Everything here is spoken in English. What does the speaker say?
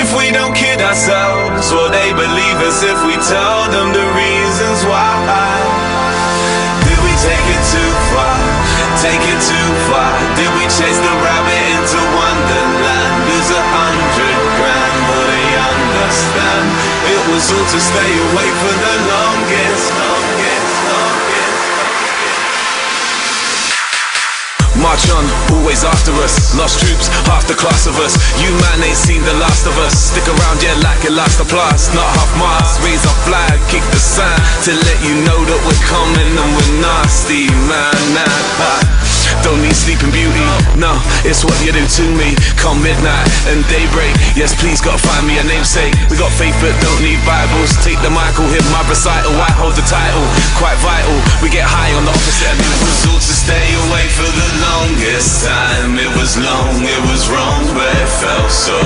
If we don't kid ourselves, will they believe us if we tell them the reasons why? Did we take it too far? Take it too far? Did we chase the rabbit into Wonderland? Lose 100 grand, will they understand? It was all to stay away for the longest. March on, always after us. Lost troops, half the class of us. You man ain't seen the last of us. Stick around, yeah, like it lasts the blast. Not half mast, raise our flag, kick the sign to let you know that we're coming and we're nasty, man. Don't need sleeping beauty, no, it's what you do to me. Come midnight and daybreak, yes please gotta find me a namesake. We got faith but don't need Bibles. Take the mic, I'll hit my recital. I hold the title, quite vital. We get high on the opposite and it was all to stay away for the longest time. It was long, it was wrong, but it felt so